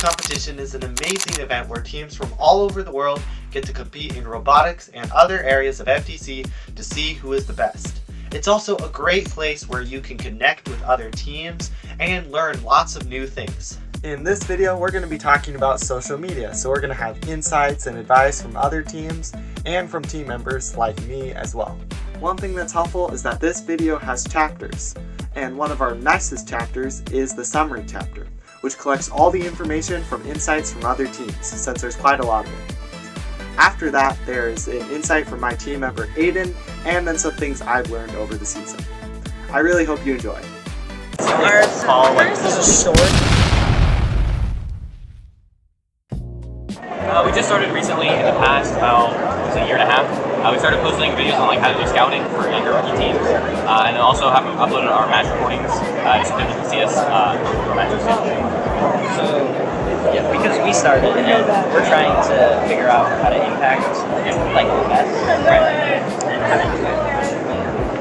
competition is an amazing event where teams from all over the world get to compete in robotics and other areas of FTC to see who is the best. It's also a great place where you can connect with other teams and learn lots of new things. In this video, we're going to be talking about social media, so we're going to have insights and advice from other teams and from team members like me as well. One thing that's helpful is that this video has chapters, and one of our nicest chapters is the summary chapter, which collects all the information from insights from other teams, since there's quite a lot of it. After that, there's an insight from my team member Aiden, and then some things I've learned over the season. I really hope you enjoy. This is short. We just started recently in the past about a year and a half. We started posting videos on how to do scouting for younger rookie teams, and then also have uploaded our match recordings so people can see us for matches. So, yeah, because we started and we're trying to figure out how to impact like the best, right? And how to do it.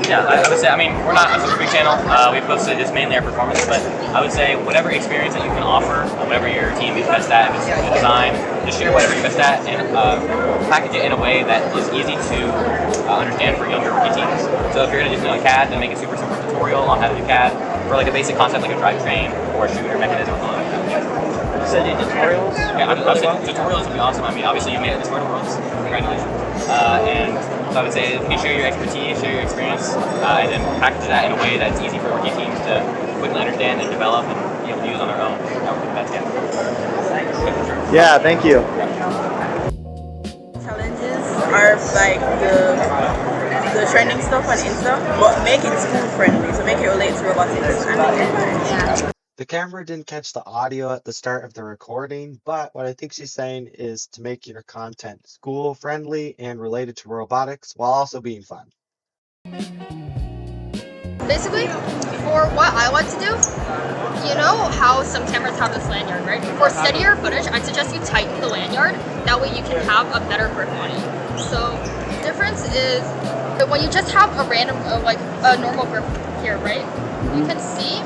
Yeah, I would say, we're not a super big channel. We posted just mainly our performance, but I would say whatever experience that you can offer, whatever your team is best at, if it's design, just share whatever you're best at and package it in a way that is easy to understand for younger rookie teams. So if you're going to just know CAD, then make a super simple tutorial on how to do CAD for like a basic concept like a drivetrain or a shooter mechanism or something like that. Yeah. So do tutorials? Yeah, I would say tutorials would be awesome. Obviously you made it this far in the world, congratulations. And so I would say you share your expertise, share your experience, and then package that in a way that's easy for rookie teams to quickly understand and develop and be able to use on their own. That would be the best, yeah. Yeah, thank you. Challenges are like the trending stuff on Insta, but make it school friendly, so make it relate to robotics. Yeah. The camera didn't catch the audio at the start of the recording, but what I think she's saying is to make your content school friendly and related to robotics while also being fun. Basically, for what I like to do, you know how some cameras have this lanyard, right? For steadier footage, I suggest you tighten the lanyard. That way you can have a better grip on it. So the difference is that when you just have a random, like a normal grip here, right? You can see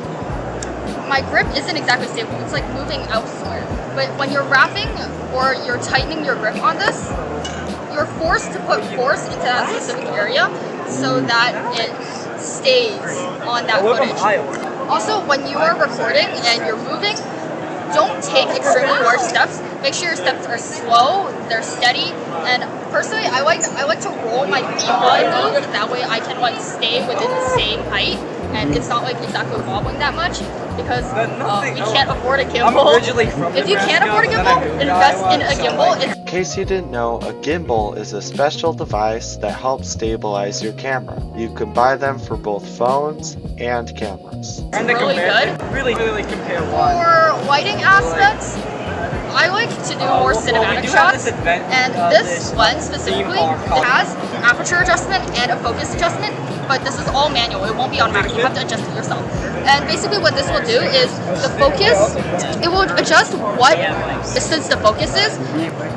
my grip isn't exactly stable. It's like moving elsewhere. But when you're wrapping or you're tightening your grip on this, you're forced to put force into that specific area so that it stays on that footage. Also, when you are recording and you're moving, don't take extremely large steps. Make sure your steps are slow, they're steady, and personally, I like to roll my feet while I move. That way, I can stay within the same height, and it's not exactly wobbling that much because we can't afford a gimbal. If you can't afford a gimbal, invest in a gimbal. In case you didn't know, a gimbal is a special device that helps stabilize your camera. You can buy them for both phones and cameras. It's really good. Really compare one. For lighting aspects, I like to do more cinematic shots, and this lens specifically has aperture adjustment and a focus adjustment, but this is all manual. It won't be automatic. You have to adjust it yourself. And basically what this will do is the focus, it will adjust what distance the focus is.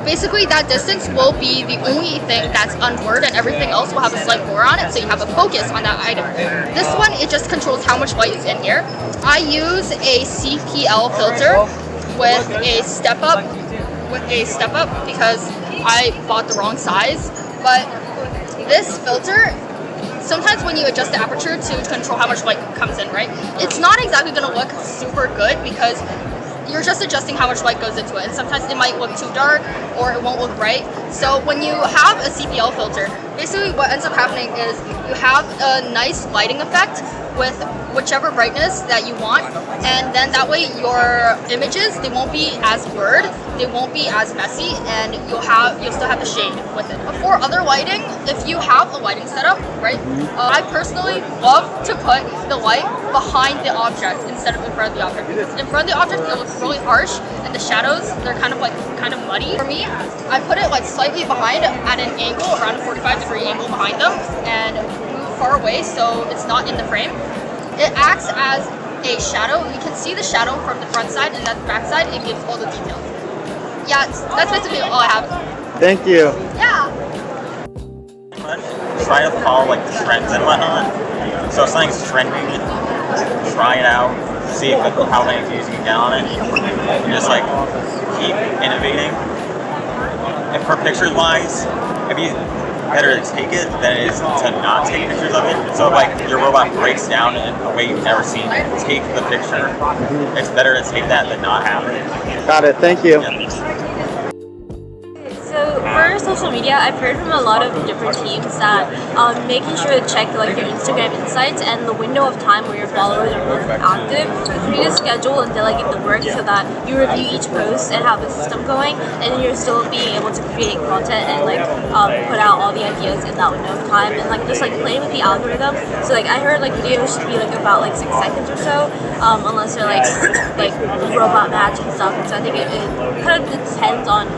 Basically that distance will be the only thing that's unblurred, and everything else will have a slight blur on it, so you have a focus on that item. This one, it just controls how much light is in here. I use a CPL filter with a step up because I bought the wrong size, but this filter, sometimes when you adjust the aperture to control how much light comes in, right, it's not exactly going to look super good because you're just adjusting how much light goes into it, and sometimes it might look too dark or it won't look bright. So when you have a CPL filter, basically what ends up happening is you have a nice lighting effect with whichever brightness that you want, and then that way your images, they won't be as blurred, they won't be as messy, and you'll still have the shade with it. For other lighting, if you have a lighting setup, right, I personally love to put the light behind the object instead of in front of the object, because in front of the object it looks really harsh and the shadows, they're kind of muddy. For me, I put it slightly behind at an angle, around a 45-degree angle behind them, and move far away so it's not in the frame. It acts as a shadow. You can see the shadow from the front side, and that back side, it gives all the details. Yeah, that's basically all I have. Thank you. Yeah. Try to follow trends and whatnot. So if something's trending, try it out. see how many views you can get on it, and just like keep innovating. And for pictures wise, it'd be better to take it than it is to not take pictures of it. So if like your robot breaks down in a way you've never seen, take the picture. It's better to take that than not have it. Got it. Thank you. So for social media, I've heard from a lot of different teams that making sure to check like your Instagram insights and the window of time where your followers are most active, create a schedule and delegate the work so that you review each post and have a system going, and then you're still being able to create content and like put out all the ideas in that window of time, and like just like playing with the algorithm. So like I heard like videos should be like about like 6 seconds or so, unless they're like robot match and stuff. And so I think it kind of depends on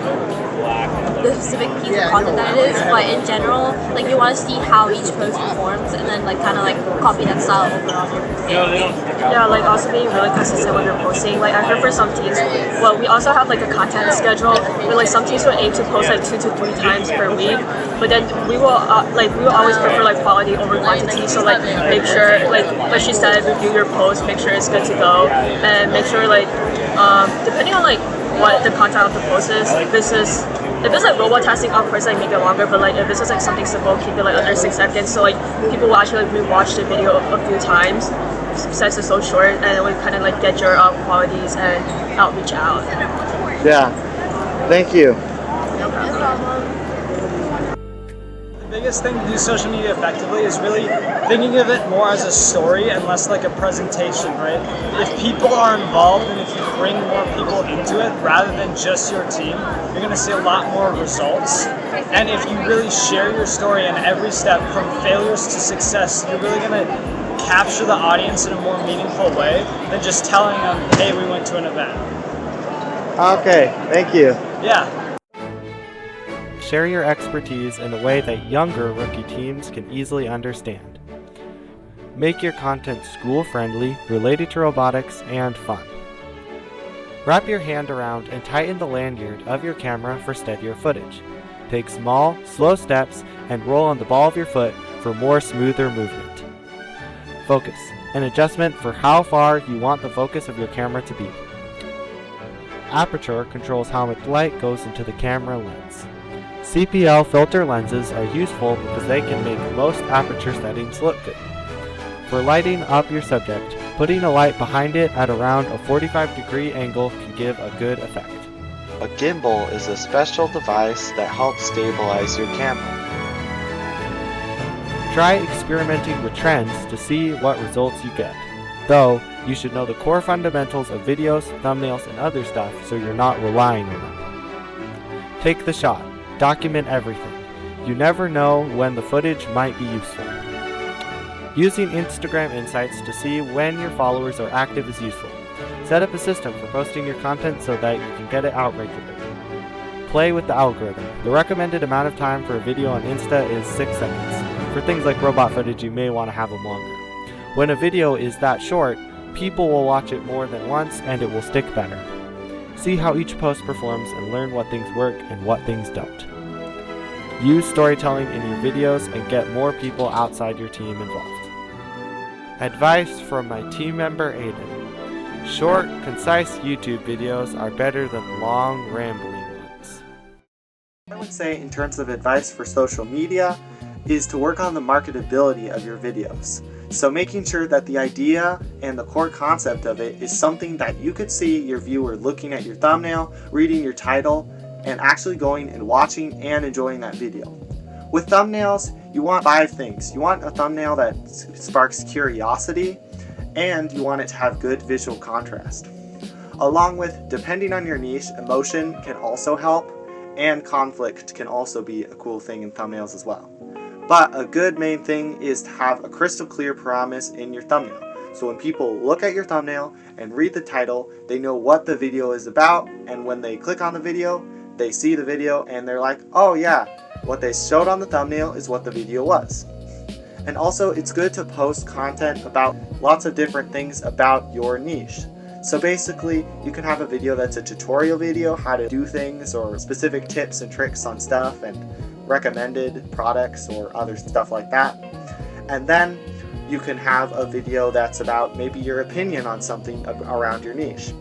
the specific piece of content that it is, but in general, like you want to see how each post performs and then like kind of like copy that style over on your Yeah, like also being really consistent when you're posting. Like I heard for some teams, well, we also have like a content schedule where like some teams will aim to post like 2 to 3 times per week, but then we will always prefer like quality over quantity. So like make sure like she said, review your post, make sure it's good to go, and make sure like depending on like what the content of the post is, if it's like robot testing, of course like make it longer, but like if it's just like something simple, keep it like under 6 seconds, so like people will actually like rewatch the video a few times since it's so short, and it would kind of like get your qualities and outreach out. Yeah. Thank you. No problem. The biggest thing to do social media effectively is really thinking of it more as a story and less like a presentation, right? If people are involved and if you bring more people into it rather than just your team, you're going to see a lot more results. And if you really share your story in every step from failures to success, you're really going to capture the audience in a more meaningful way than just telling them, hey, we went to an event. Okay. Thank you. Yeah. Share your expertise in a way that younger rookie teams can easily understand. Make your content school-friendly, related to robotics, and fun. Wrap your hand around and tighten the lanyard of your camera for steadier footage. Take small, slow steps and roll on the ball of your foot for more smoother movement. Focus, an adjustment for how far you want the focus of your camera to be. Aperture controls how much light goes into the camera lens. CPL filter lenses are useful because they can make most aperture settings look good. For lighting up your subject, putting a light behind it at around a 45-degree angle can give a good effect. A gimbal is a special device that helps stabilize your camera. Try experimenting with trends to see what results you get. Though, you should know the core fundamentals of videos, thumbnails, and other stuff so you're not relying on them. Take the shot. Document everything. You never know when the footage might be useful. Using Instagram Insights to see when your followers are active is useful. Set up a system for posting your content so that you can get it out regularly. Play with the algorithm. The recommended amount of time for a video on Insta is 6 seconds. For things like robot footage, you may want to have them longer. When a video is that short, people will watch it more than once and it will stick better. See how each post performs and learn what things work and what things don't. Use storytelling in your videos and get more people outside your team involved. Advice from my team member Aiden. Short, concise YouTube videos are better than long, rambling ones. I would say in terms of advice for social media is to work on the marketability of your videos. So making sure that the idea and the core concept of it is something that you could see your viewer looking at your thumbnail, reading your title, and actually going and watching and enjoying that video. With thumbnails, you want 5 things. You want a thumbnail that sparks curiosity, and you want it to have good visual contrast. Along with, depending on your niche, emotion can also help, and conflict can also be a cool thing in thumbnails as well. But a good main thing is to have a crystal clear promise in your thumbnail. So when people look at your thumbnail and read the title, they know what the video is about, and when they click on the video, they see the video and they're like, oh yeah, what they showed on the thumbnail is what the video was. And also, it's good to post content about lots of different things about your niche. So basically, you can have a video that's a tutorial video, how to do things, or specific tips and tricks on stuff, and recommended products or other stuff like that. And then you can have a video that's about maybe your opinion on something around your niche.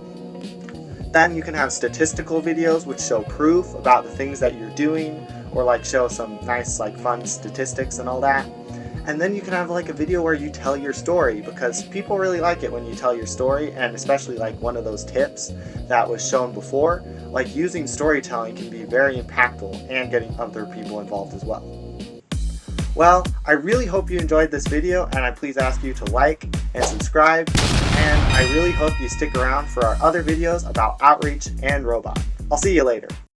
Then you can have statistical videos which show proof about the things that you're doing, or like show some nice like fun statistics and all that. And then you can have like a video where you tell your story, because people really like it when you tell your story, and especially like one of those tips that was shown before, like using storytelling can be very impactful and getting other people involved as well. Well, I really hope you enjoyed this video, and I please ask you to like and subscribe, and I really hope you stick around for our other videos about outreach and robot. I'll see you later.